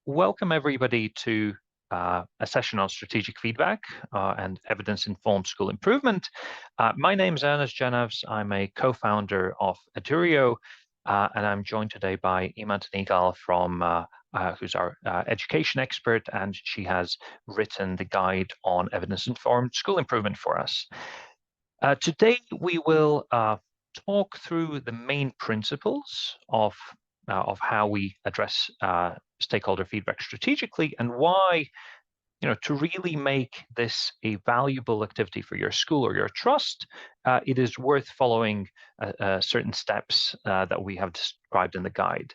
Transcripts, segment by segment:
Welcome everybody to a session on strategic feedback and evidence-informed school improvement. My name is Ernest Genevs. I'm a co-founder of Edurio, and I'm joined today by Iman Tanigal who's our education expert, and she has written the guide on evidence-informed school improvement for us. Today we will talk through the main principles of how we address stakeholder feedback strategically, and why, to really make this a valuable activity for your school or your trust, it is worth following certain steps that we have described in the guide.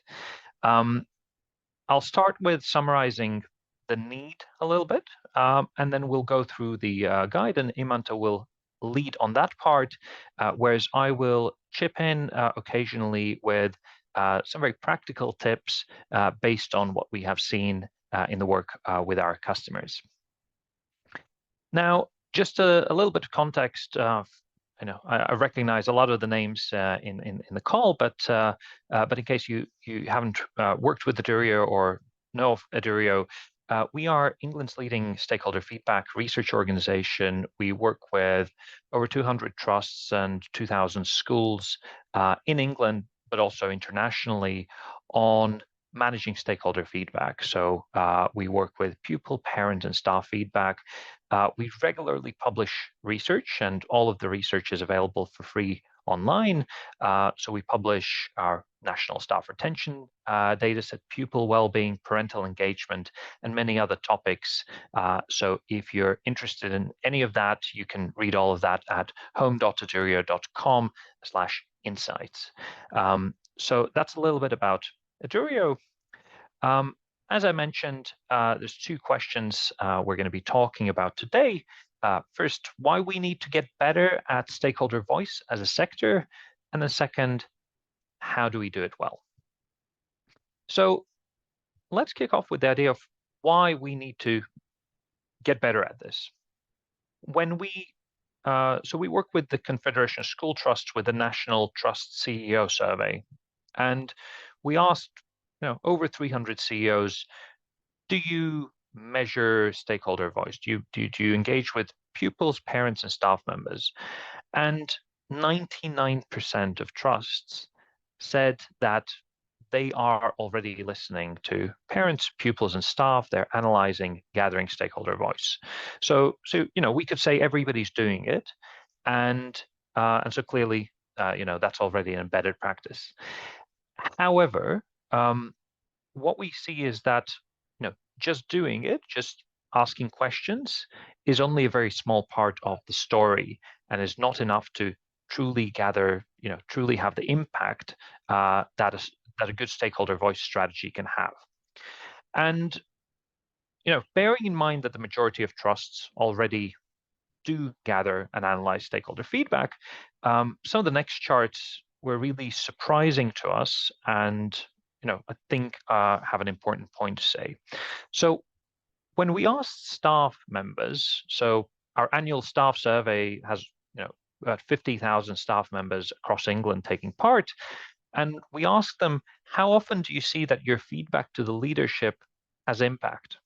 I'll start with summarizing the need a little bit, and then we'll go through the guide, and Imanta will lead on that part, whereas I will chip in occasionally with some very practical tips based on what we have seen in the work with our customers. Now, just a little bit of context. I recognize a lot of the names in the call, but in case you haven't worked with Edurio or know of Edurio, we are England's leading stakeholder feedback research organization. We work with over 200 trusts and 2,000 schools in England, but also internationally, on managing stakeholder feedback. So we work with pupil, parent, and staff feedback. We regularly publish research, and all of the research is available for free online. So we publish our national staff retention data set, pupil well-being, parental engagement, and many other topics. So if you're interested in any of that, you can read all of that at home.edurio.com/insights. So that's a little bit about Edurio. As I mentioned, there's two questions we're going to be talking about today. First, why we need to get better at stakeholder voice as a sector, and then second, how do we do it well? So let's kick off with the idea of why we need to get better at this. When so we work with the Confederation of School Trusts with the National Trust CEO Survey, and we asked over 300 CEOs, do you measure stakeholder voice? Do you engage with pupils, parents, and staff members? And 99% of trusts said that they are already listening to parents, pupils, and staff. They're analyzing, gathering stakeholder voice. So we could say everybody's doing it, and so clearly, that's already an embedded practice. However, what we see is that just doing it, just asking questions, is only a very small part of the story, and is not enough to truly gather, truly have the impact that a good stakeholder voice strategy can have. And bearing in mind that the majority of trusts already do gather and analyze stakeholder feedback, some of the next charts were really surprising to us, and I think have an important point to say. So when we asked staff members, so our annual staff survey has about 50,000 staff members across England taking part, and we asked them, how often do you see that your feedback to the leadership has impact?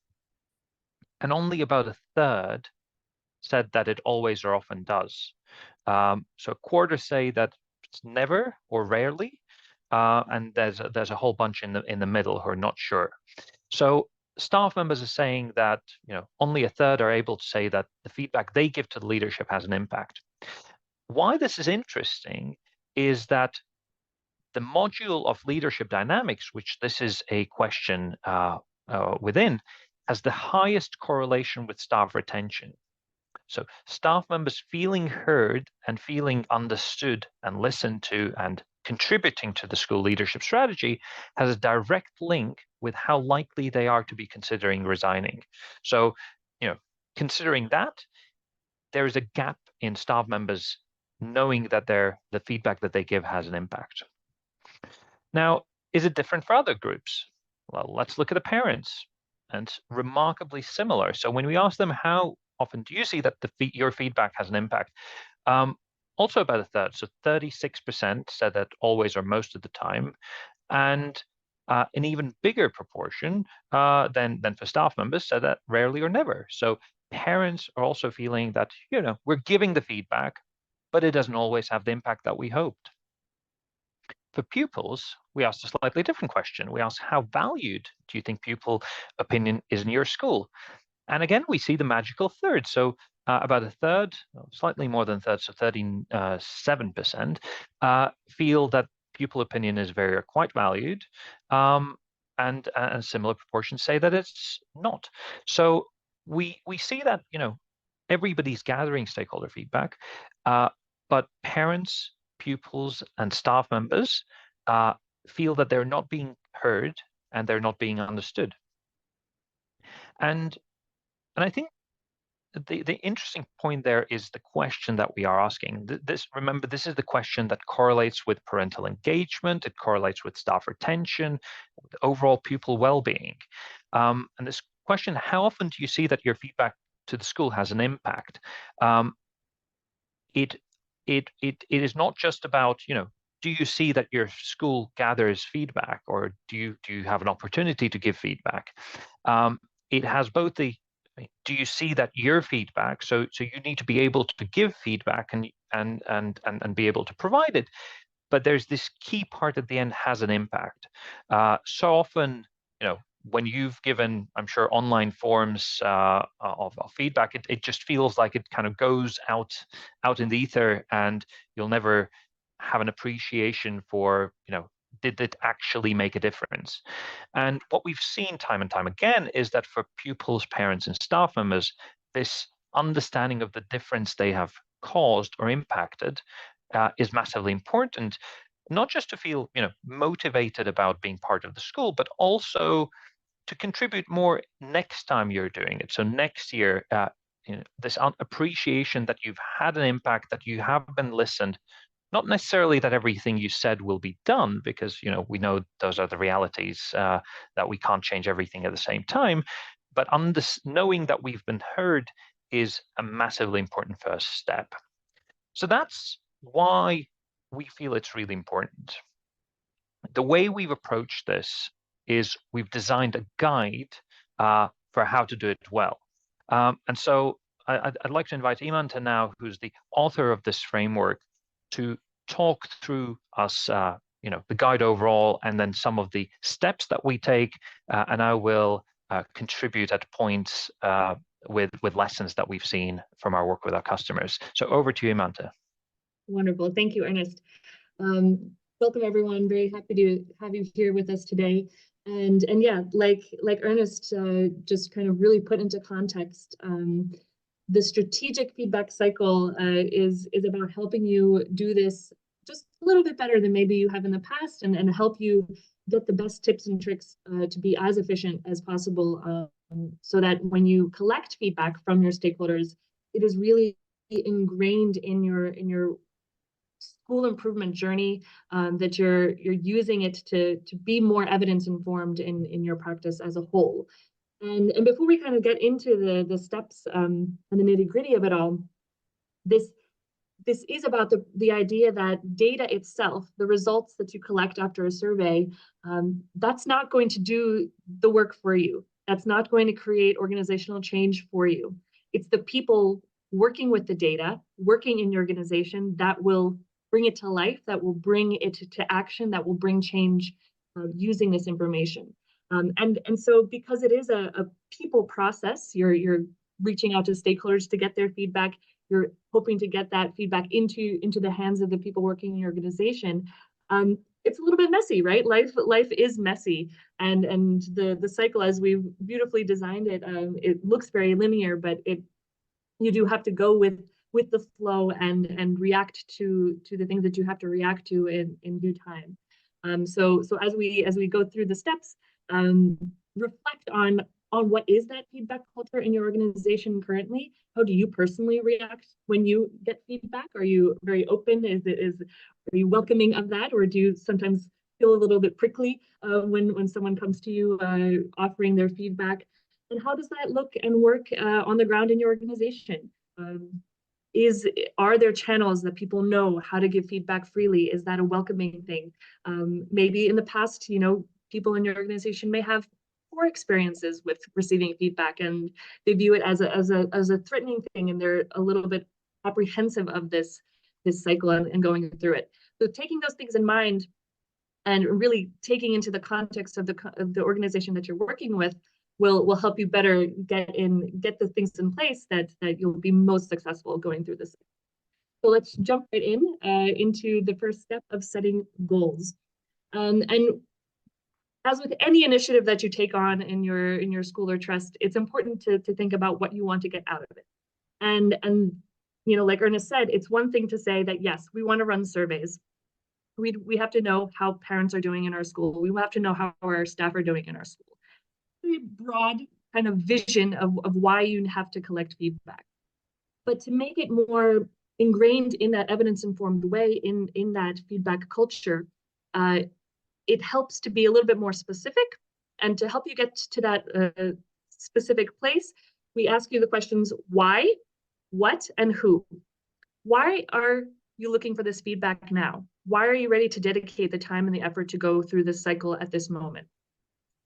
And only about a third said that it always or often does. So a quarter say that it's never or rarely, and there's a whole bunch in the middle who are not sure. So staff members are saying that only a third are able to say that the feedback they give to the leadership has an impact. Why this is interesting is that the module of leadership dynamics, which this is a question within, has the highest correlation with staff retention. So staff members feeling heard and feeling understood and listened to and contributing to the school leadership strategy has a direct link with how likely they are to be considering resigning. So, considering that, there is a gap in staff members knowing that the feedback that they give has an impact. Now, is it different for other groups? Well, let's look at the parents, and remarkably similar. So when we ask them, how often do you see that your feedback has an impact? Also about a third, so 36% said that always or most of the time. And an even bigger proportion than for staff members said that rarely or never. So parents are also feeling that, we're giving the feedback, but it doesn't always have the impact that we hoped. For pupils, we asked a slightly different question. We asked, how valued do you think pupil opinion is in your school? And again, we see the magical third. So about a third, slightly more than a third, so 37%, feel that pupil opinion is very or quite valued. And similar proportions say that it's not. So we see that, everybody's gathering stakeholder feedback, but parents, pupils, and staff members feel that they're not being heard and they're not being understood. And I think the interesting point there is the question that we are asking. Remember, this is the question that correlates with parental engagement, it correlates with staff retention, with overall pupil well-being. And this question, how often do you see that your feedback to the school has an impact? It is not just about, do you see that your school gathers feedback, or do you have an opportunity to give feedback? It has both the, do you see that your feedback, so you need to be able to give feedback and be able to provide it, but there's this key part at the end, has an impact. So often, when you've given, I'm sure, online forms of feedback, it just feels like it kind of goes out in the ether, and you'll never have an appreciation for, did it actually make a difference? And what we've seen time and time again is that for pupils, parents, and staff members, this understanding of the difference they have caused or impacted is massively important, not just to feel, motivated about being part of the school, but also to contribute more next time you're doing it. So next year, this appreciation that you've had an impact, that you have been listened. Not necessarily that everything you said will be done, because we know those are the realities, that we can't change everything at the same time. But knowing that we've been heard is a massively important first step. So that's why we feel it's really important. The way we've approached this is we've designed a guide for how to do it well. And so I'd like to invite Imanta now, who's the author of this framework, to talk through us, the guide overall, and then some of the steps that we take, and I will contribute at points with lessons that we've seen from our work with our customers. So over to you, Imanta. Wonderful. Thank you, Ernest. Welcome, everyone. Very happy to have you here with us today. And yeah, like Ernest just kind of really put into context, the strategic feedback cycle is about helping you do this just a little bit better than maybe you have in the past, and help you get the best tips and tricks to be as efficient as possible, so that when you collect feedback from your stakeholders, it is really ingrained in your school improvement journey, that you're using it to be more evidence informed in your practice as a whole. And before we kind of get into the steps and the nitty gritty of it all, this is about the idea that data itself, the results that you collect after a survey, that's not going to do the work for you. That's not going to create organizational change for you. It's the people working with the data, working in your organization, that will bring it to life, that will bring it to action, that will bring change using this information. And so because it is a people process, you're reaching out to stakeholders to get their feedback, you're hoping to get that feedback into the hands of the people working in your organization. It's a little bit messy, right? Life is messy, and the cycle, as we've beautifully designed it, it looks very linear, but you do have to go with the flow and react to the things that you have to react to in due time. So as we go through the steps, reflect on what is that feedback culture in your organization currently. How do you personally react when you get feedback? Are you very open? Are you welcoming of that, or do you sometimes feel a little bit prickly when someone comes to you offering their feedback? And how does that look and work on the ground in your organization? Are there channels that people know how to give feedback freely? Is that a welcoming thing? Maybe in the past, people in your organization may have poor experiences with receiving feedback, and they view it as a threatening thing, and they're a little bit apprehensive of this cycle and going through it. So taking those things in mind and really taking into the context of the organization that you're working with will help you better get the things in place that you'll be most successful going through this. So let's jump right into the first step of setting goals. And as with any initiative that you take on in your school or trust, it's important to think about what you want to get out of it. And you know, like Ernest said, it's one thing to say that yes, we want to run surveys. We have to know how parents are doing in our school. We have to know how our staff are doing in our school. Very broad kind of vision of why you have to collect feedback. But to make it more ingrained in that evidence-informed way in that feedback culture, it helps to be a little bit more specific. And to help you get to that specific place, we ask you the questions why, what, and who. Why are you looking for this feedback now? Why are you ready to dedicate the time and the effort to go through this cycle at this moment?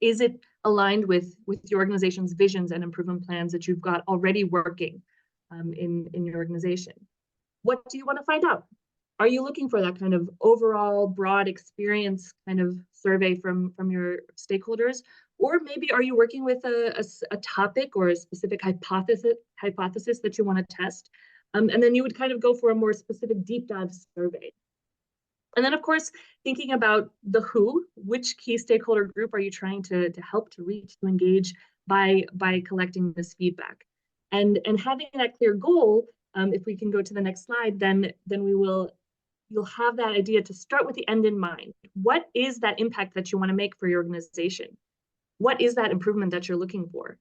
Is it aligned with your organization's visions and improvement plans that you've got already working in your organization? What do you want to find out? Are you looking for that kind of overall broad experience kind of survey from your stakeholders? Or maybe are you working with a topic or a specific hypothesis that you want to test? And then you would kind of go for a more specific deep dive survey. And then, of course, thinking about the who, which key stakeholder group are you trying to help, to reach, to engage by collecting this feedback? And having that clear goal, if we can go to the next slide, then you'll have that idea to start with the end in mind. What is that impact that you want to make for your organization? What is that improvement that you're looking for?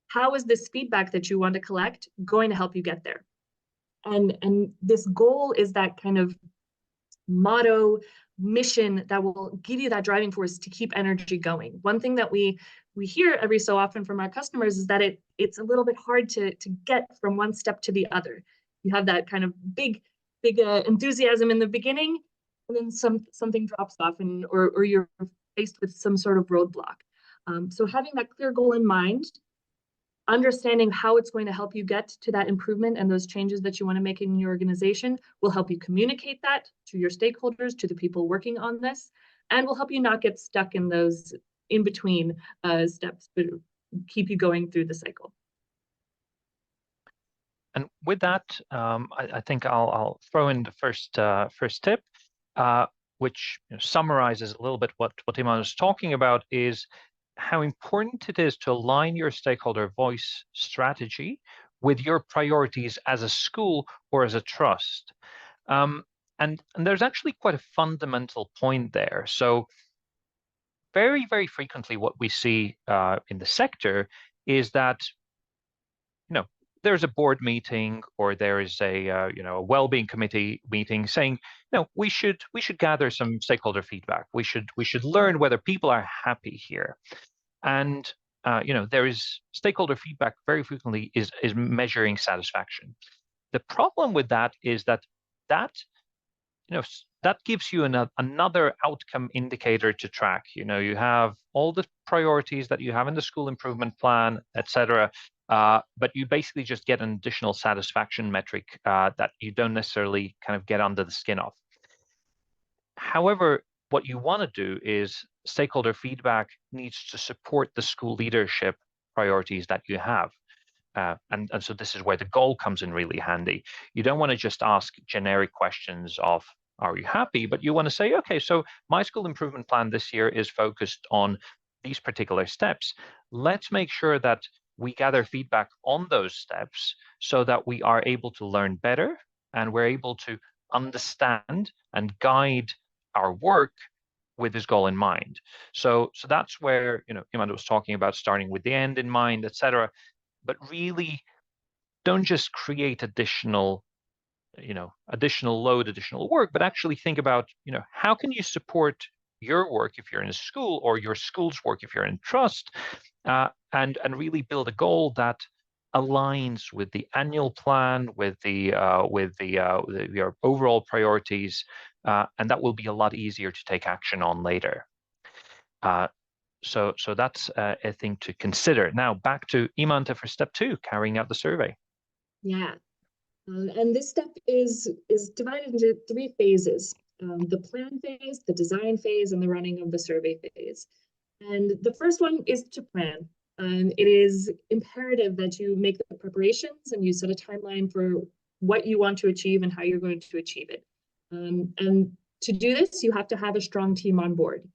How is this feedback that you want to collect going to help you get there? And this goal is that kind of motto, mission that will give you that driving force to keep energy going. One thing that we hear every so often from our customers is that it's a little bit hard to get from one step to the other. You have that kind of big enthusiasm in the beginning, and then something drops off, or you're faced with some sort of roadblock. So having that clear goal in mind, understanding how it's going to help you get to that improvement and those changes that you want to make in your organization will help you communicate that to your stakeholders, to the people working on this, and will help you not get stuck in those in-between steps, but keep you going through the cycle. And with that, I think I'll throw in the first tip, which summarizes a little bit what Iman was talking about, is how important it is to align your stakeholder voice strategy with your priorities as a school or as a trust. And there's actually quite a fundamental point there. So very, very frequently what we see in the sector is that, there's a board meeting or there is a well-being committee meeting saying, we should gather some stakeholder feedback. We should learn whether people are happy here. And there is stakeholder feedback very frequently is measuring satisfaction. The problem with that is that gives you another outcome indicator to track. You have all the priorities that you have in the school improvement plan, etc. But you basically just get an additional satisfaction metric that you don't necessarily kind of get under the skin of. However, what you want to do is stakeholder feedback needs to support the school leadership priorities that you have. And so this is where the goal comes in really handy. You don't want to just ask generic questions of, are you happy? But you want to say, okay, so my school improvement plan this year is focused on these particular steps. Let's make sure that we gather feedback on those steps so that we are able to learn better and we're able to understand and guide our work with this goal in mind. So that's where, Iman was talking about starting with the end in mind, etc. But really don't just create additional load, additional work, but actually think about, how can you support your work if you're in a school, or your school's work if you're in trust, and really build a goal that aligns with the annual plan, with your overall priorities, and that will be a lot easier to take action on later. so that's a thing to consider. Now back to Imanta for step 2, carrying out the survey. Yeah. And this step is divided into 3 phases: the plan phase, the design phase, and the running of the survey phase. And the first one is to plan. It is imperative that you make the preparations and you set a timeline for what you want to achieve and how you're going to achieve it. And to do this, you have to have a strong team on board.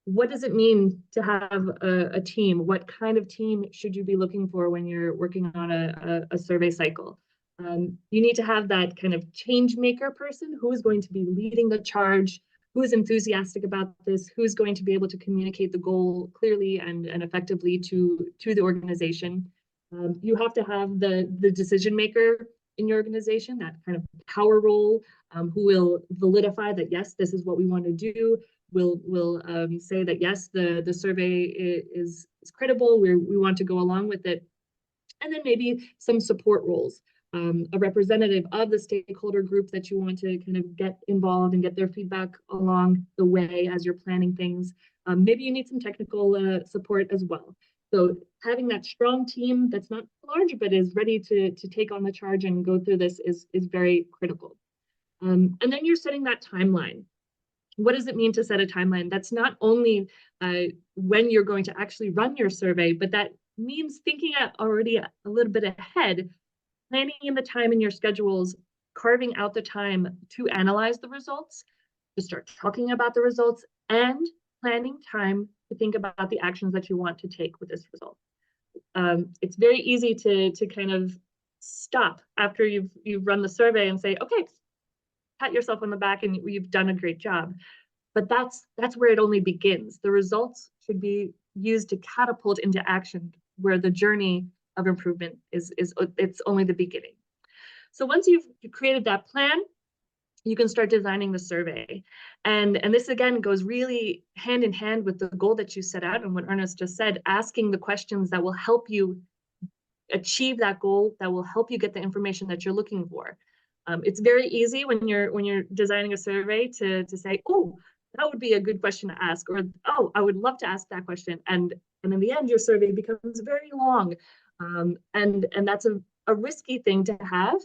What does it mean to have a team? What kind of team should you be looking for when you're working on a survey cycle? You need to have that kind of change maker person who is going to be leading the charge, who is enthusiastic about this, who's going to be able to communicate the goal clearly and effectively to the organization. You have to have the decision maker in your organization, that kind of power role, who will validify that, yes, this is what we want to do, will say that, yes, the survey is credible, we want to go along with it. And then maybe some support roles. A representative of the stakeholder group that you want to kind of get involved and get their feedback along the way as you're planning things. Maybe you need some technical support as well. So having that strong team that's not large but is ready to take on the charge and go through this is very critical. And then you're setting that timeline. What does it mean to set a timeline? That's not only when you're going to actually run your survey, but that means thinking already a little bit ahead, planning in the time in your schedules, carving out the time to analyze the results, to start talking about the results, and planning time to think about the actions that you want to take with this result. It's very easy to kind of stop after you've run the survey and say, okay, pat yourself on the back and you've done a great job. But that's where it only begins. The results should be used to catapult into action, where the journey of improvement is it's only the beginning. So once you've created that plan, you can start designing the survey. And this again goes really hand in hand with the goal that you set out and what Ernest just said, asking the questions that will help you achieve that goal, that will help you get the information that you're looking for. It's very easy when you're designing a survey to say, oh, that would be a good question to ask, or oh, I would love to ask that question. And in the end, your survey becomes very long. And that's a risky thing to have,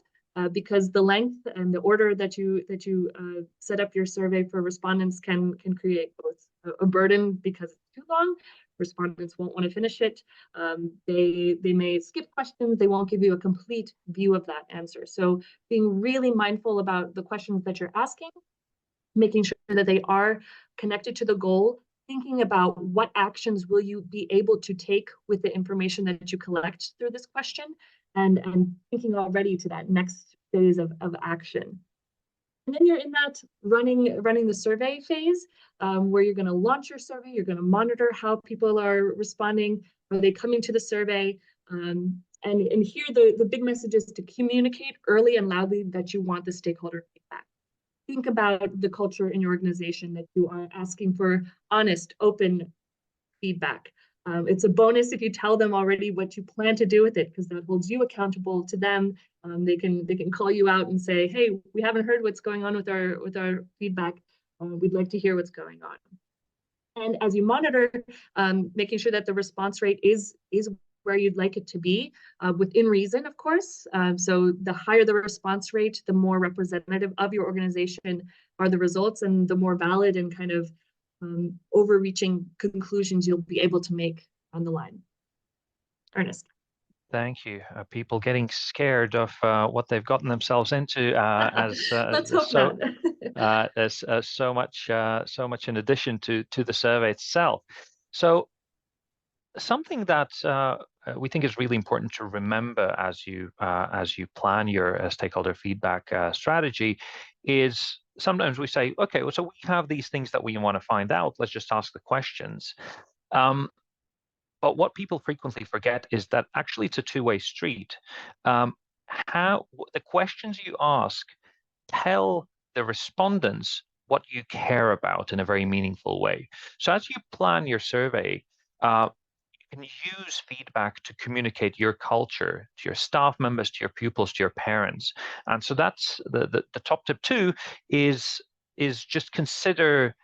because the length and the order that you set up your survey for respondents can create both a burden because it's too long. Respondents won't want to finish it. They may skip questions. They won't give you a complete view of that answer. So being really mindful about the questions that you're asking, making sure that they are connected to the goal, thinking about what actions will you be able to take with the information that you collect through this question, and thinking already to that next phase of action. And then you're in that running the survey phase, where you're going to launch your survey. You're going to monitor how people are responding. Are they coming to the survey? And here the big message is to communicate early and loudly that you want the stakeholder feedback. Think about the culture in your organization, that you are asking for honest, open feedback. It's a bonus if you tell them already what you plan to do with it, because that holds you accountable to them. They can call you out and say, hey, we haven't heard what's going on with our feedback. We'd like to hear what's going on. And as you monitor, making sure that the response rate is where you'd like it to be, within reason, of course. So the higher the response rate, the more representative of your organization are the results, and the more valid and kind of overreaching conclusions you'll be able to make on the line. Ernest. Thank you. People getting scared of what they've gotten themselves into, as Let's hope not. There's so much in addition to the survey itself. So something that we think is really important to remember as you plan your stakeholder feedback strategy is, sometimes we say, okay, well, so we have these things that we want to find out. Let's just ask the questions. But what people frequently forget is that actually it's a two-way street. How the questions you ask tell the respondents what you care about in a very meaningful way. So as you plan your survey, you can use feedback to communicate your culture to your staff members, to your pupils, to your parents. And so that's the top tip 2 is just consider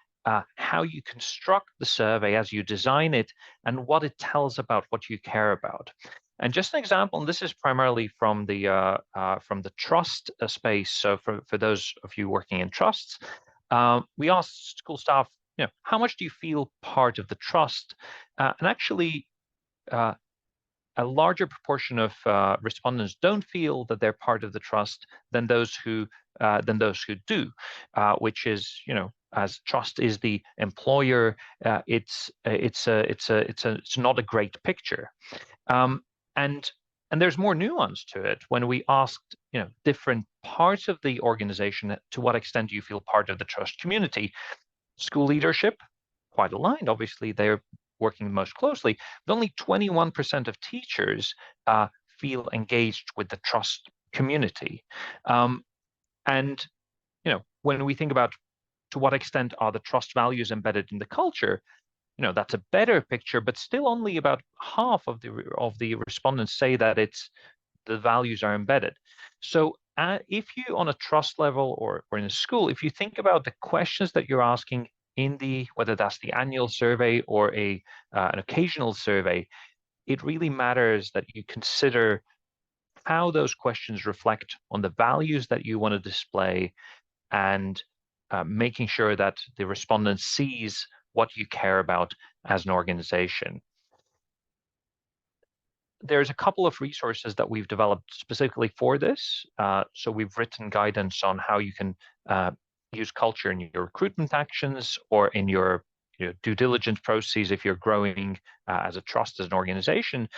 how you construct the survey as you design it, and what it tells about what you care about. And just an example, and this is primarily from the trust space. So for those of you working in trusts, we asked school staff, how much do you feel part of the trust? And actually, a larger proportion of respondents don't feel that they're part of the trust than those who do, which is, as trust is the employer, it's not a great picture. Um, and and there's more nuance to it. When we asked, different parts of the organization, to what extent do you feel part of the trust community? School leadership, quite aligned. Obviously, they're working most closely, but only 21% of teachers feel engaged with the trust community. And when we think about to what extent are the trust values embedded in the culture, that's a better picture, but still only about half of the respondents say that the values are embedded. So if you, on a trust level or in a school, if you think about the questions that you're asking whether that's the annual survey or an occasional survey, it really matters that you consider how those questions reflect on the values that you want to display, and making sure that the respondent sees what you care about as an organization. There's a couple of resources that we've developed specifically for this. So we've written guidance on how you can use culture in your recruitment actions or in your due diligence processes if you're growing as a trust, as an organization.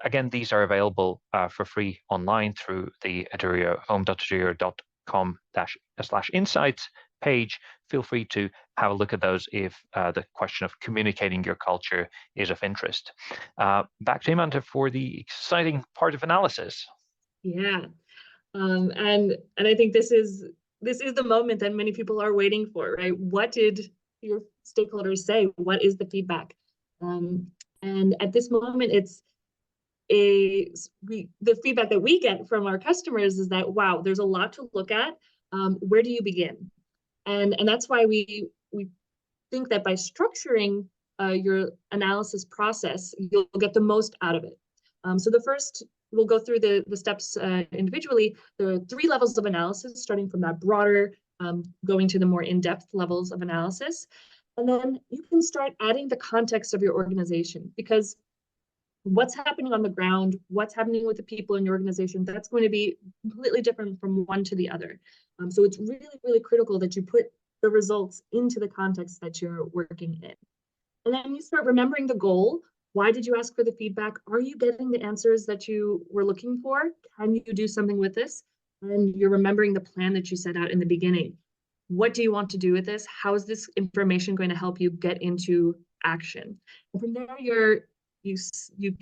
Again, these are available for free online through the Edurio, home.edurio.com/insights page. Feel free to have a look at those if the question of communicating your culture is of interest. Back to Amanda for the exciting part of analysis. Yeah, and I think this is the moment that many people are waiting for, right? What did your stakeholders say? What is the feedback? And at this moment, the feedback that we get from our customers is that, wow, there's a lot to look at. Where do you begin? And that's why we think that by structuring your analysis process, you'll get the most out of it. So the first, we'll go through the steps individually. There are 3 levels of analysis, starting from that broader, going to the more in-depth levels of analysis. And then you can start adding the context of your organization, because what's happening on the ground, what's happening with the people in your organization, that's going to be completely different from one to the other. So it's really, really critical that you put the results into the context that you're working in. And then you start remembering the goal. Why did you ask for the feedback? Are you getting the answers that you were looking for? Can you do something with this? And you're remembering the plan that you set out in the beginning. What do you want to do with this? How is this information going to help you get into action? And from there, you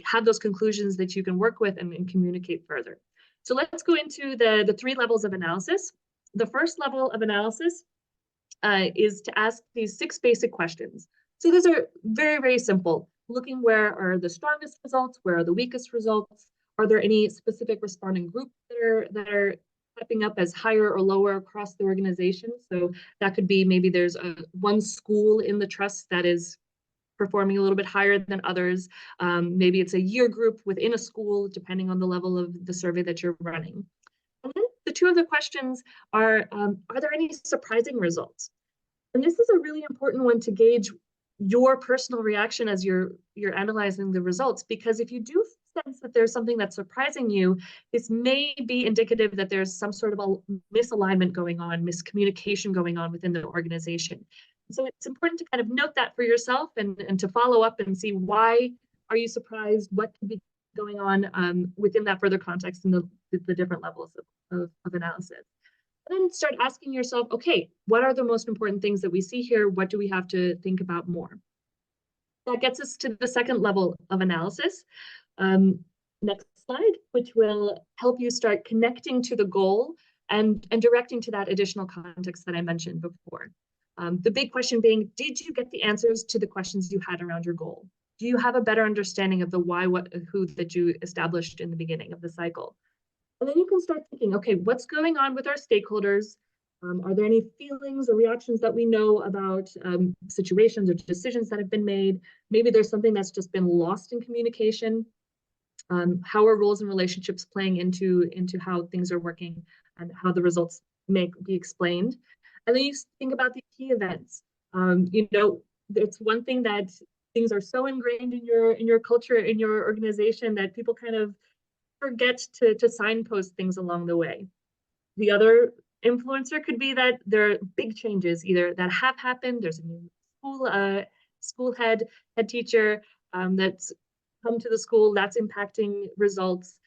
have those conclusions that you can work with and communicate further. So let's go into the 3 levels of analysis. The first level of analysis is to ask these 6 basic questions. So these are very, very simple. Looking where are the strongest results, where are the weakest results, are there any specific responding groups that are stepping up as higher or lower across the organization? So that could be maybe there's one school in the trust that is performing a little bit higher than others. Maybe it's a year group within a school, depending on the level of the survey that you're running. And then the 2 other questions are there any surprising results? And this is a really important one to gauge your personal reaction as you're analyzing the results, because if you do sense that there's something that's surprising you, this may be indicative that there's some sort of a misalignment going on, miscommunication going on within the organization. So it's important to kind of note that for yourself and to follow up and see, why are you surprised? What could be going on within that further context in the different levels of analysis. And then start asking yourself, okay, what are the most important things that we see here? What do we have to think about more? That gets us to the second level of analysis. Next slide, which will help you start connecting to the goal and directing to that additional context that I mentioned before. The big question being, did you get the answers to the questions you had around your goal? Do you have a better understanding of the why, what, who that you established in the beginning of the cycle? And then you can start thinking, okay, what's going on with our stakeholders? Are there any feelings or reactions that we know about situations or decisions that have been made? Maybe there's something that's just been lost in communication. How are roles and relationships playing into how things are working and how the results may be explained? And then you think about the key events. You know, it's one thing that things are so ingrained in your culture, in your organization, that people kind of forget to signpost things along the way. The other influencer could be that there are big changes either that have happened. There's a new school head teacher that's come to the school that's impacting results.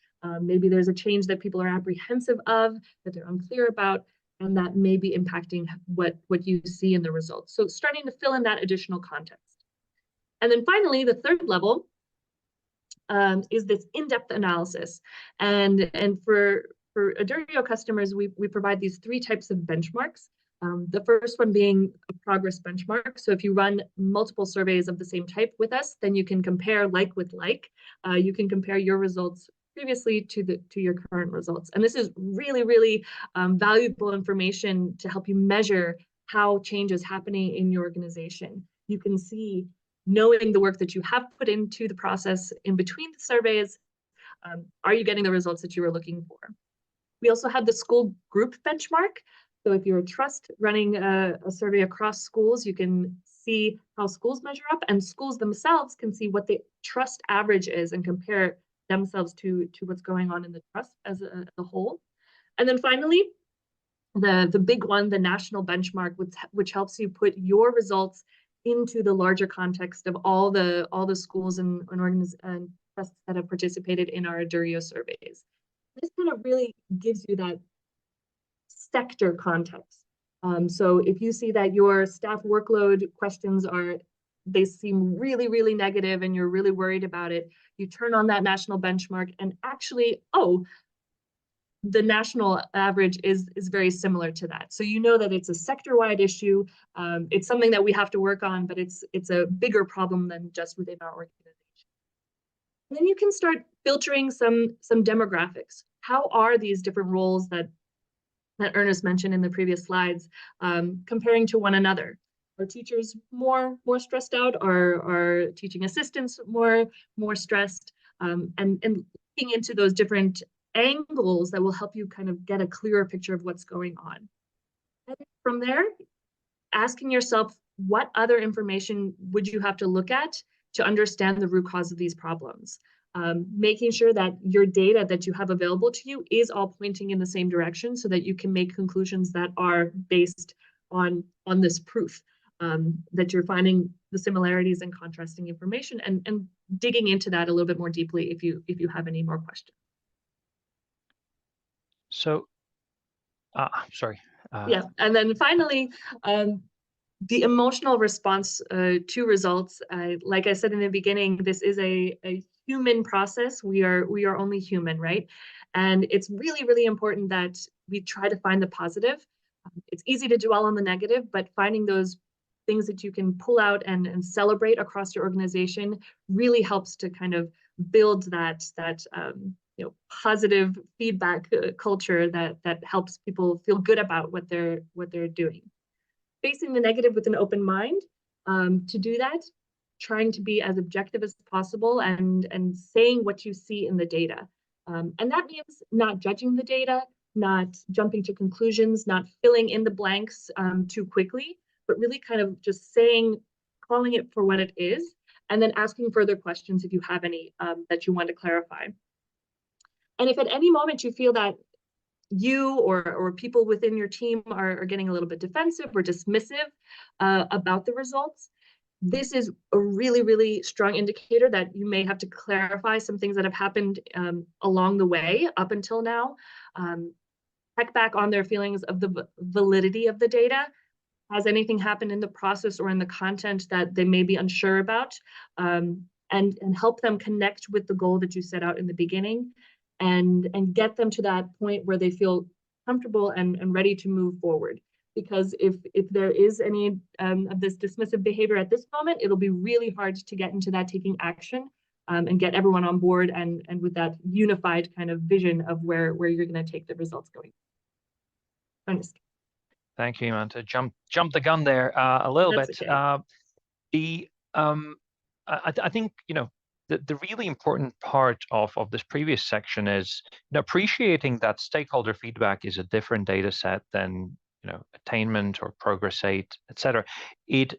Maybe there's a change that people are apprehensive of, that they're unclear about, and that may be impacting what you see in the results. So starting to fill in that additional context. And then finally, the third level is this in-depth analysis. And for Edurio customers, we provide these 3 types of benchmarks. The first one being a progress benchmark. So if you run multiple surveys of the same type with us, then you can compare like with like. You can compare your results previously to your current results. And this is really, really valuable information to help you measure how change is happening in your organization. You can see, knowing the work that you have put into the process in between the surveys, are you getting the results that you were looking for? We also have the school group benchmark. So if you're a trust running a survey across schools, you can see how schools measure up, and schools themselves can see what the trust average is and compare themselves to what's going on in the trust as a whole. And then finally, the big one, the national benchmark, which helps you put your results into the larger context of all the schools and trusts that have participated in our Edurio surveys. This kind of really gives you that sector context. So if you see that your staff workload questions they seem really, really negative and you're really worried about it, you turn on that national benchmark and actually, the national average is very similar to that. So you know that it's a sector-wide issue. It's something that we have to work on, but it's a bigger problem than just within our organization. And then you can start filtering some demographics. How are these different roles that Ernest mentioned in the previous slides comparing to one another? Are teachers more stressed out? Are teaching assistants more stressed? And looking into those different angles that will help you kind of get a clearer picture of what's going on. And from there, asking yourself, what other information would you have to look at to understand the root cause of these problems? Making sure that your data that you have available to you is all pointing in the same direction so that you can make conclusions that are based on this proof, that you're finding the similarities and contrasting information, and digging into that a little bit more deeply if you have any more questions. So, sorry. Yeah, and then finally, the emotional response to results. Like I said in the beginning, this is a human process. We are only human, right? And it's really, really important that we try to find the positive. It's easy to dwell on the negative, but finding those things that you can pull out and celebrate across your organization really helps to kind of build that positive feedback culture that helps people feel good about what they're doing. Facing the negative with an open mind, to do that, trying to be as objective as possible and saying what you see in the data. And that means not judging the data, not jumping to conclusions, not filling in the blanks too quickly, but really kind of just calling it for what it is, and then asking further questions if you have any that you want to clarify. And if at any moment you feel that you or people within your team are getting a little bit defensive or dismissive about the results, this is a really, really strong indicator that you may have to clarify some things that have happened along the way up until now. Check back on their feelings of the validity of the data. Has anything happened in the process or in the content that they may be unsure about? And help them connect with the goal that you set out in the beginning, and get them to that point where they feel comfortable and ready to move forward. Because if there is any of this dismissive behavior at this moment, it'll be really hard to get into that taking action and get everyone on board and with that unified kind of vision of where you're going to take the results going. Ernest. Thank you, man. To jump the gun there a little That's bit. okay. The I think the really important part of this previous section is appreciating that stakeholder feedback is a different data set than attainment or progress rate, etc. It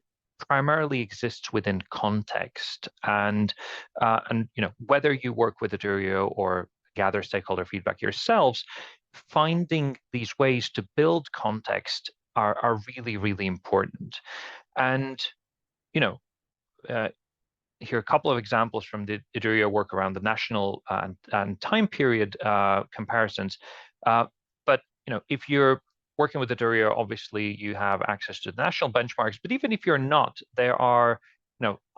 primarily exists within context, and whether you work with Edurio or gather stakeholder feedback yourselves, finding these ways to build context are really, really important. And you know uh, here are a couple of examples from the Edurio work around the national and time period comparisons. But if you're working with Edurio, obviously you have access to the national benchmarks. But even if you're not, there are,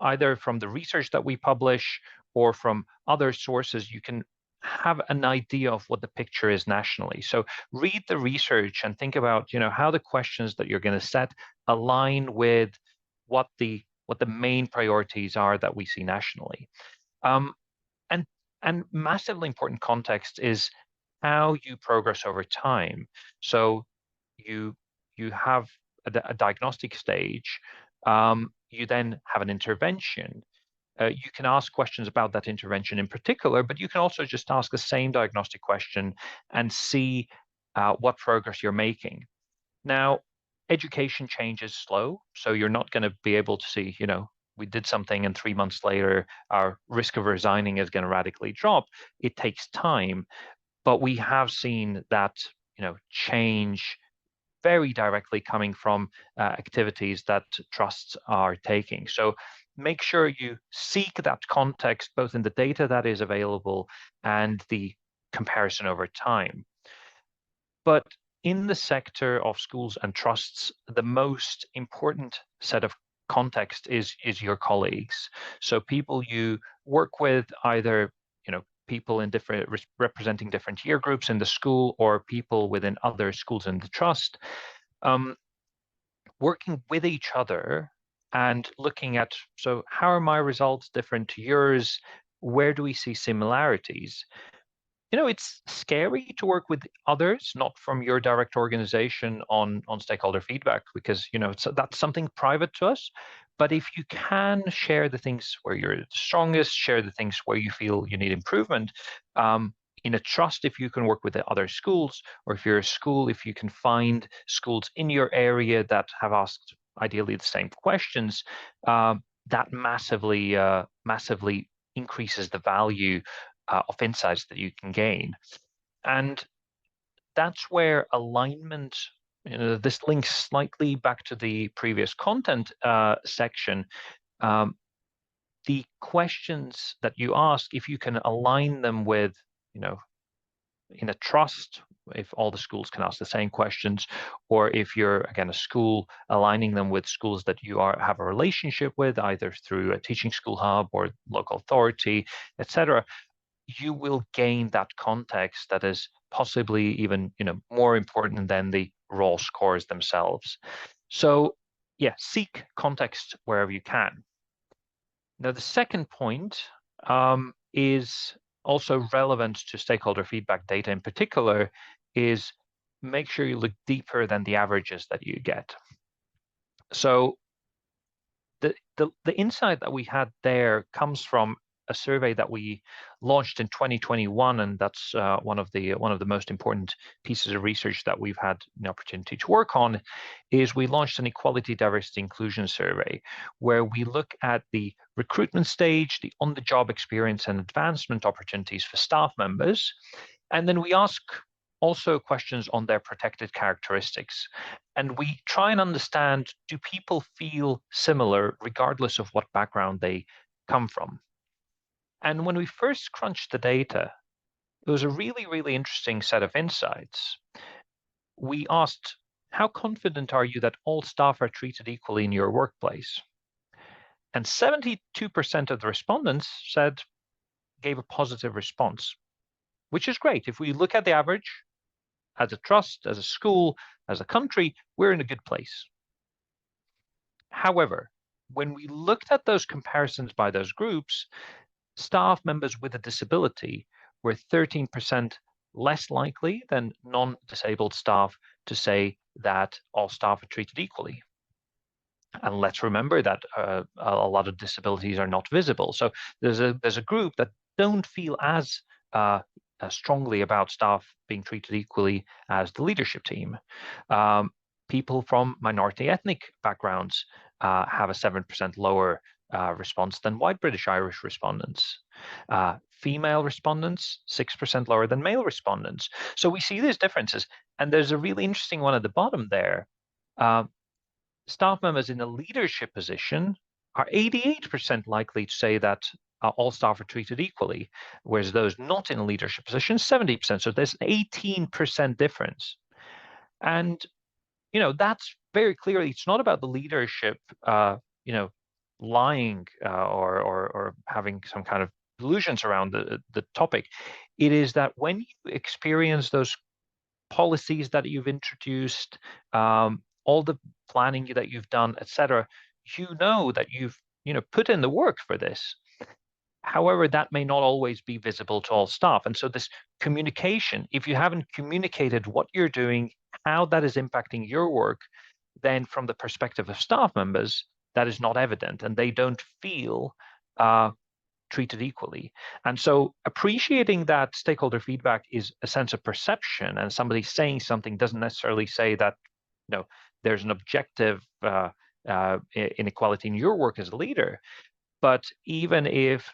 either from the research that we publish or from other sources, you can have an idea of what the picture is nationally. So read the research and think about, how the questions that you're going to set align with what the main priorities are that we see nationally. Um, and massively important context is how you progress over time. So you have a diagnostic stage. You then have an intervention. You can ask questions about that intervention in particular, but you can also just ask the same diagnostic question and see what progress you're making. Now, education change is slow, so you're not going to be able to see, we did something and 3 months later, our risk of resigning is going to radically drop. It takes time, but we have seen that, change very directly coming from activities that trusts are taking. So make sure you seek that context both in the data that is available and the comparison over time. But in the sector of schools and trusts, the most important set of context is your colleagues. So people you work with, either people in different representing different year groups in the school or people within other schools in the trust, um, working with each other and looking at, so how are my results different to yours? Where do we see similarities? It's scary to work with others, not from your direct organization on stakeholder feedback, because that's something private to us. But if you can share the things where you're the strongest, share the things where you feel you need improvement, in a trust, if you can work with the other schools, or if you're a school, if you can find schools in your area that have asked ideally the same questions, that massively increases the value of insights that you can gain. And that's where alignment, this links slightly back to the previous content section. The questions that you ask, if you can align them with, in a trust, if all the schools can ask the same questions, or if you're, again, a school, aligning them with schools that you have a relationship with, either through a teaching school hub or local authority, etc., you will gain that context that is possibly even more important than the raw scores themselves. So yeah, seek context wherever you can. Now the second point is also relevant to stakeholder feedback data in particular, is make sure you look deeper than the averages that you get. So the insight that we had there comes from a survey that we launched in 2021, and that's one of the most important pieces of research that we've had the opportunity to work on. Is we launched an equality, diversity, inclusion survey where we look at the recruitment stage, the on-the-job experience, and advancement opportunities for staff members, and then we ask also questions on their protected characteristics. And we try and understand, do people feel similar regardless of what background they come from? And when we first crunched the data, it was a really, really interesting set of insights. We asked, how confident are you that all staff are treated equally in your workplace? And 72% of the respondents gave a positive response, which is great. If we look at the average, as a trust, as a school, as a country, we're in a good place. However, when we looked at those comparisons by those groups, staff members with a disability were 13% less likely than non-disabled staff to say that all staff are treated equally. And let's remember that a lot of disabilities are not visible. So there's a group that don't feel as strongly about staff being treated equally as the leadership team. People from minority ethnic backgrounds have a 7% lower response than white British Irish respondents. Female respondents, 6% lower than male respondents. So we see these differences. And there's a really interesting one at the bottom there. Staff members in a leadership position are 88% likely to say that all staff are treated equally, whereas those not in a leadership position, 70%. So there's an 18% difference. And, that's very clearly, it's not about the leadership, lying or having some kind of delusions around the topic. It is that when you experience those policies that you've introduced, all the planning that you've done, etc., that you've put in the work for this. However, that may not always be visible to all staff. And so this communication, if you haven't communicated what you're doing, how that is impacting your work, then from the perspective of staff members, that is not evident and they don't feel treated equally. And so appreciating that stakeholder feedback is a sense of perception, and somebody saying something doesn't necessarily say that there's an objective inequality in your work as a leader. But even if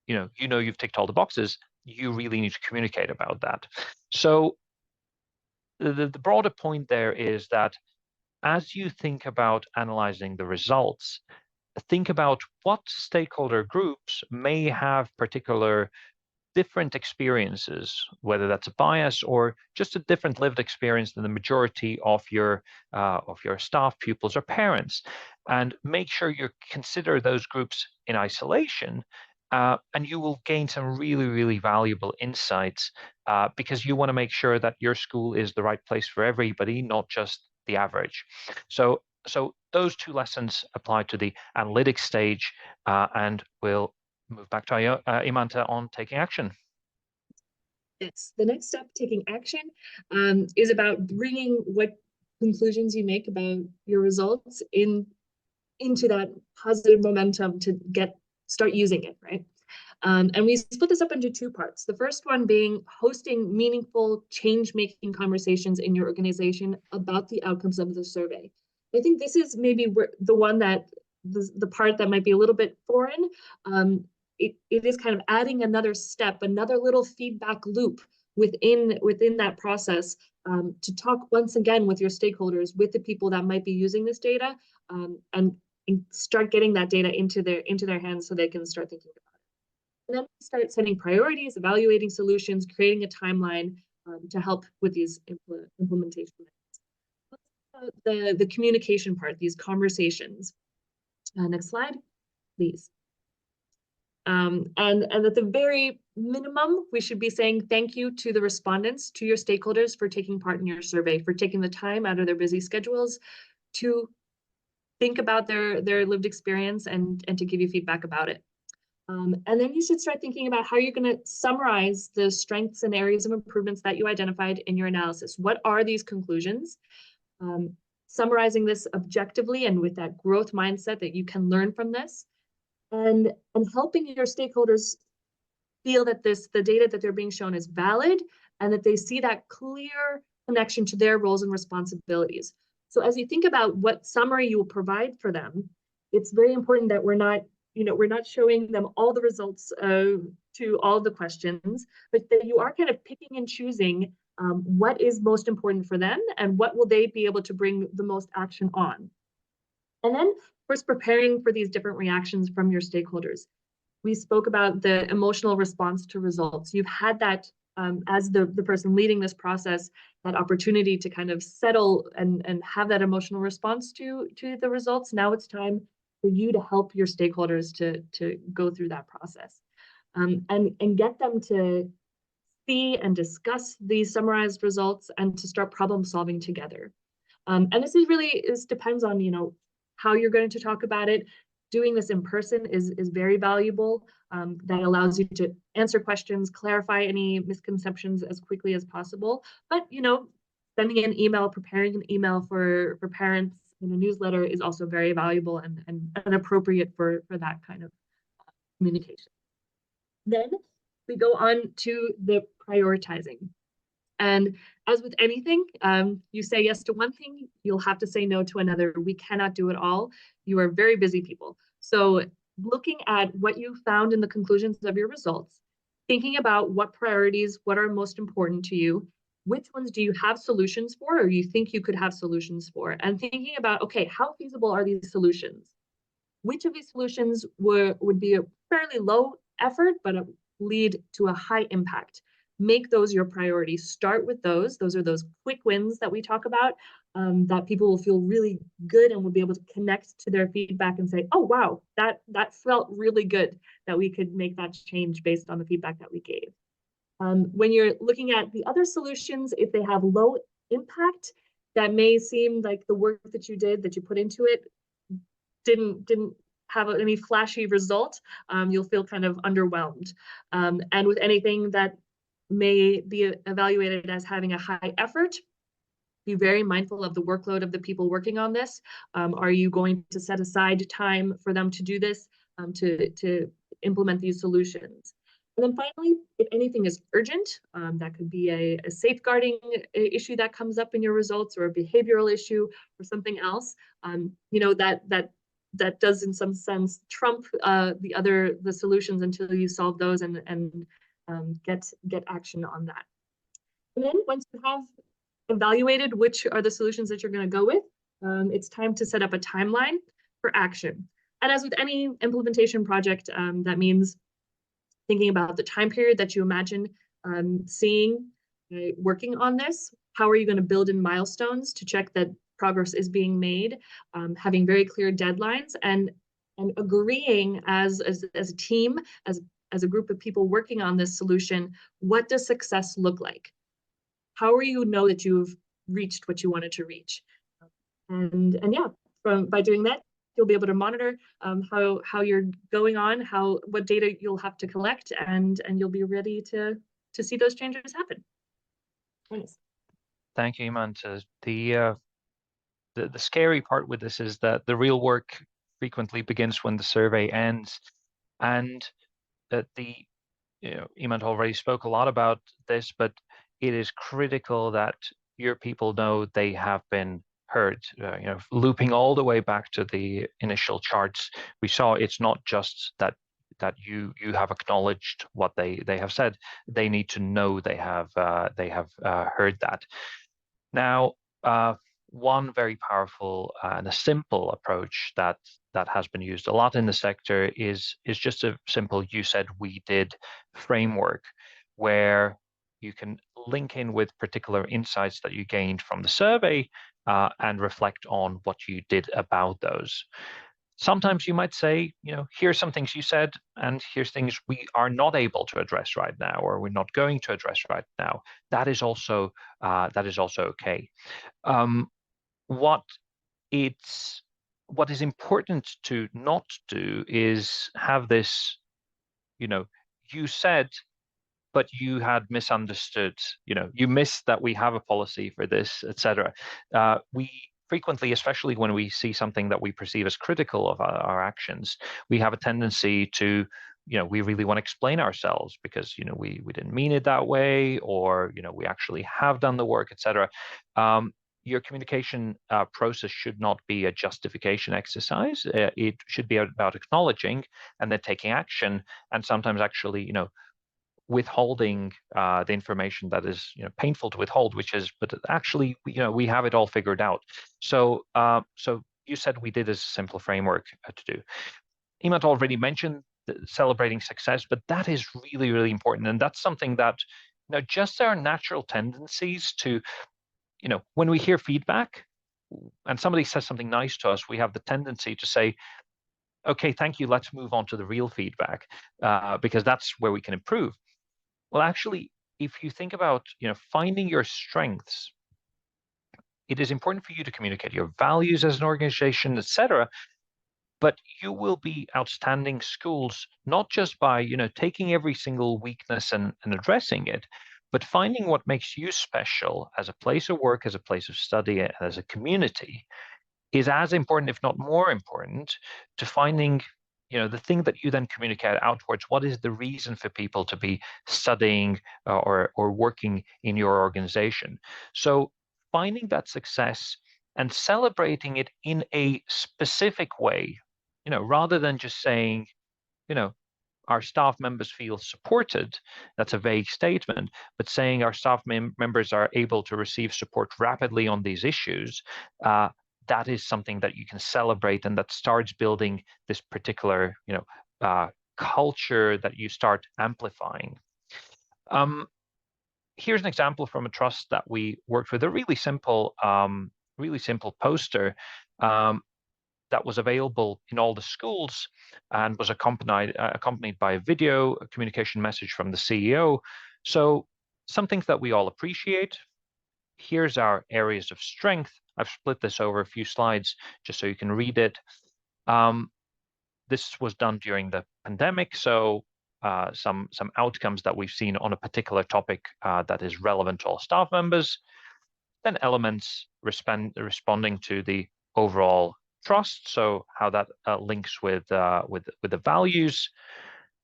you've ticked all the boxes, you really need to communicate about that. So the broader point there is that as you think about analyzing the results, think about what stakeholder groups may have particular different experiences, whether that's a bias or just a different lived experience than the majority of your staff, pupils, or parents, and make sure you consider those groups in isolation. And you will gain some really, really valuable insights because you want to make sure that your school is the right place for everybody, not just the average. So those two lessons apply to the analytics stage, and we'll move back to Imanta on taking action. Yes, the next step, taking action, is about bringing what conclusions you make about your results into that positive momentum to start using it, right? And we split this up into two parts. The first one being hosting meaningful change-making conversations in your organization about the outcomes of the survey. I think this is maybe the one that the part that might be a little bit foreign. It is kind of adding another step, another little feedback loop within that process, to talk once again with your stakeholders, with the people that might be using this data, and start getting that data into their hands so they can start thinking about it. And then start setting priorities, evaluating solutions, creating a timeline to help with these implementation. The communication part, these conversations. Next slide, please. And at the very minimum, we should be saying thank you to the respondents, to your stakeholders for taking part in your survey, for taking the time out of their busy schedules to think about their lived experience and to give you feedback about it. And then you should start thinking about how you're going to summarize the strengths and areas of improvements that you identified in your analysis. What are these conclusions? Summarizing this objectively and with that growth mindset that you can learn from this, and helping your stakeholders feel that the data that they're being shown is valid and that they see that clear connection to their roles and responsibilities. So as you think about what summary you will provide for them, it's very important that we're not showing them all the results to all the questions, but that you are kind of picking and choosing what is most important for them and what will they be able to bring the most action on. And then, of course, preparing for these different reactions from your stakeholders. We spoke about the emotional response to results. You've had that as the person leading this process, that opportunity to kind of settle and have that emotional response to the results. Now it's time for you to help your stakeholders to go through that process, and get them to see and discuss these summarized results and to start problem solving together. And this depends on how you're going to talk about it. Doing this in person is very valuable. That allows you to answer questions, clarify any misconceptions as quickly as possible. But sending an email, preparing an email for parents in a newsletter is also very valuable and appropriate for that kind of communication. Then we go on to the prioritizing. And as with anything, you say yes to one thing, you'll have to say no to another. We cannot do it all. You are very busy people. So looking at what you found in the conclusions of your results, thinking about what priorities, what are most important to you, which ones do you have solutions for, or you think you could have solutions for, and thinking about, okay, how feasible are these solutions? Which of these solutions would be a fairly low effort, but lead to a high impact? Make those your priority. Start with those. Those are those quick wins that we talk about, that people will feel really good and will be able to connect to their feedback and say, oh, wow, that felt really good that we could make that change based on the feedback that we gave. When you're looking at the other solutions, if they have low impact, that may seem like the work that you did, that you put into it, didn't have any flashy result, you'll feel kind of underwhelmed. And with anything that may be evaluated as having a high effort, be very mindful of the workload of the people working on this. Are you going to set aside time for them to do this, to implement these solutions? And then finally, if anything is urgent, that could be a safeguarding issue that comes up in your results, or a behavioral issue, or something else. That does in some sense trump the solutions until you solve those and get action on that. And then once you have evaluated which are the solutions that you're going to go with, it's time to set up a timeline for action. And as with any implementation project, that means thinking about the time period that you imagine working on this. How are you going to build in milestones to check that progress is being made, having very clear deadlines, and agreeing as a team, as a group of people working on this solution, what does success look like? How will you know that you've reached what you wanted to reach? And yeah, by doing that, you'll be able to monitor how you're going on, what data you'll have to collect, and you'll be ready to see those changes happen. Nice. Thank you, Iman. The scary part with this is that the real work frequently begins when the survey ends, and that Iman already spoke a lot about this, but it is critical that your people know they have been heard. Looping all the way back to the initial charts, we saw it's not just that you have acknowledged what they have said. They need to know they have heard that. Now, one very powerful and a simple approach that has been used a lot in the sector is just a simple "you said, we did" framework, where you can link in with particular insights that you gained from the survey and reflect on what you did about those. Sometimes you might say, here's some things you said, and here's things we are not able to address right now, or we're not going to address right now. That is also okay. What is important to not do is have this, you said, but you had misunderstood, you missed that we have a policy for this, etc. We frequently, especially when we see something that we perceive as critical of our actions, we have a tendency to, we really want to explain ourselves because, we didn't mean it that way, or, we actually have done the work, etc. Your communication process should not be a justification exercise. It should be about acknowledging and then taking action, and sometimes actually, withholding the information that is painful to withhold, but actually we have it all figured out. So you said we did as a simple framework to do. Iman already mentioned celebrating success, but that is really, really important, and that's something that just our natural tendencies to, when we hear feedback and somebody says something nice to us, we have the tendency to say, okay, thank you, let's move on to the real feedback, because that's where we can improve. Well, actually, if you think about, finding your strengths, it is important for you to communicate your values as an organization, etc. But you will be outstanding schools, not just by, taking every single weakness and addressing it, but finding what makes you special as a place of work, as a place of study, as a community is as important, if not more important, to finding the thing that you then communicate outwards. What is the reason for people to be studying or working in your organization? So finding that success and celebrating it in a specific way, rather than just saying, you know, our staff members feel supported. That's a vague statement, but saying our staff members are able to receive support rapidly on these issues, that is something that you can celebrate, and that starts building this particular, culture that you start amplifying. Here's an example from a trust that we worked with, a really simple poster. That was available in all the schools and was accompanied by a video, a communication message from the CEO. So some things that we all appreciate. Here's our areas of strength. I've split this over a few slides just so you can read it. This was done during the pandemic, so some outcomes that we've seen on a particular topic that is relevant to all staff members. Then elements responding to the overall trust, so how that links with the values,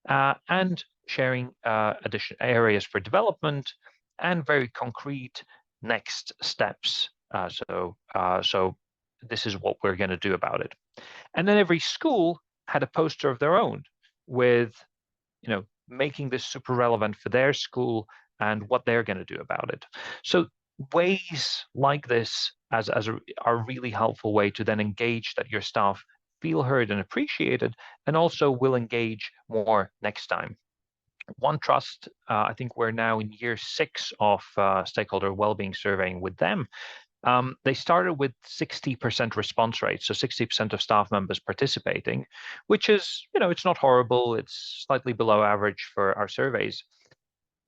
and sharing additional areas for development and very concrete next steps. So this is what we're going to do about it. And then every school had a poster of their own with, making this super relevant for their school and what they're going to do about it. So ways like this are a really helpful way to then engage that your staff feel heard and appreciated, and also will engage more next time. One Trust, I think we're now in year 6 of stakeholder well-being surveying with them. They started with 60% response rate, so 60% of staff members participating, which is, it's not horrible. It's slightly below average for our surveys.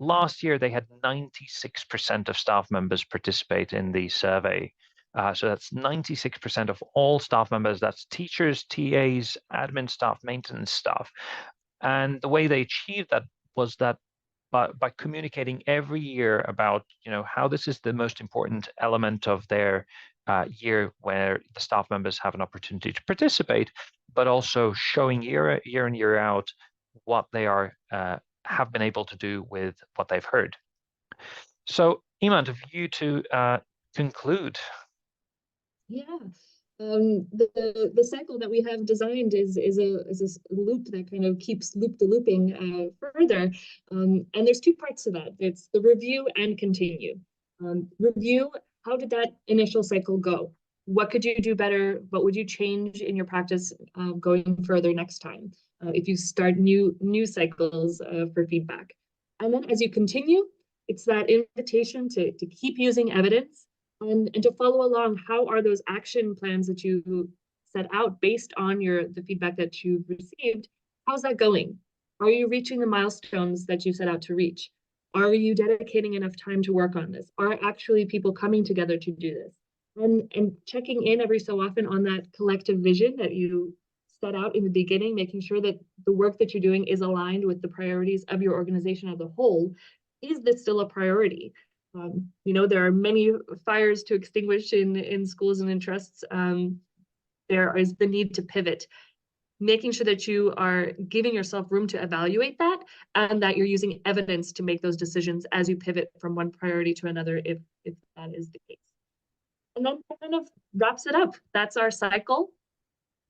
Last year, they had 96% of staff members participate in the survey. So that's 96% of all staff members. That's teachers, TAs, admin staff, maintenance staff. And the way they achieved that was that by communicating every year about, how this is the most important element of their year, where the staff members have an opportunity to participate, but also showing year in, year out what they have been able to do with what they've heard. So, Iman, for you to conclude. Yeah. The cycle that we have designed is a loop that kind of keeps looping further. And there's two parts to that. It's the review and continue. Review, how did that initial cycle go? What could you do better? What would you change in your practice going further next time if you start new cycles for feedback? And then as you continue, it's that invitation to keep using evidence and to follow along. How are those action plans that you set out based on the feedback that you've received? How's that going? Are you reaching the milestones that you set out to reach? Are you dedicating enough time to work on this? Are actually people coming together to do this? And checking in every so often on that collective vision that you set out in the beginning, making sure that the work that you're doing is aligned with the priorities of your organization as a whole. Is this still a priority? There are many fires to extinguish in schools and in trusts. There is the need to pivot, making sure that you are giving yourself room to evaluate that, and that you're using evidence to make those decisions as you pivot from one priority to another, if that is the case. And then that kind of wraps it up. That's our cycle,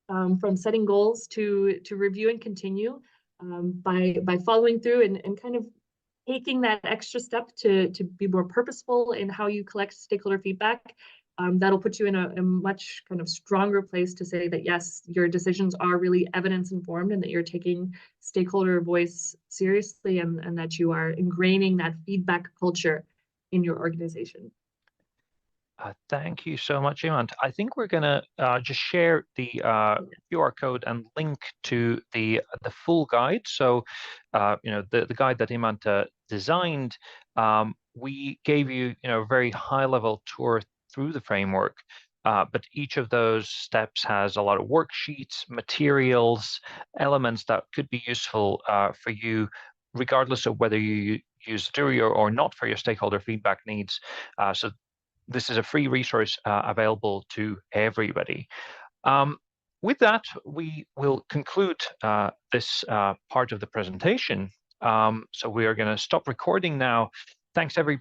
from setting goals to review and continue, by following through and kind of taking that extra step to be more purposeful in how you collect stakeholder feedback. That'll put you in a much kind of stronger place to say that, yes, your decisions are really evidence informed, and that you're taking stakeholder voice seriously, and that you are ingraining that feedback culture in your organization. Thank you so much, Iman. I think we're going to just share the QR code and link to the full guide. So, the guide that Iman designed, we gave you, a very high-level tour through the framework. But each of those steps has a lot of worksheets, materials, elements that could be useful for you, regardless of whether you use Edurio or not for your stakeholder feedback needs. So this is a free resource available to everybody. With that, we will conclude this part of the presentation. So we are going to stop recording now. Thanks, everybody.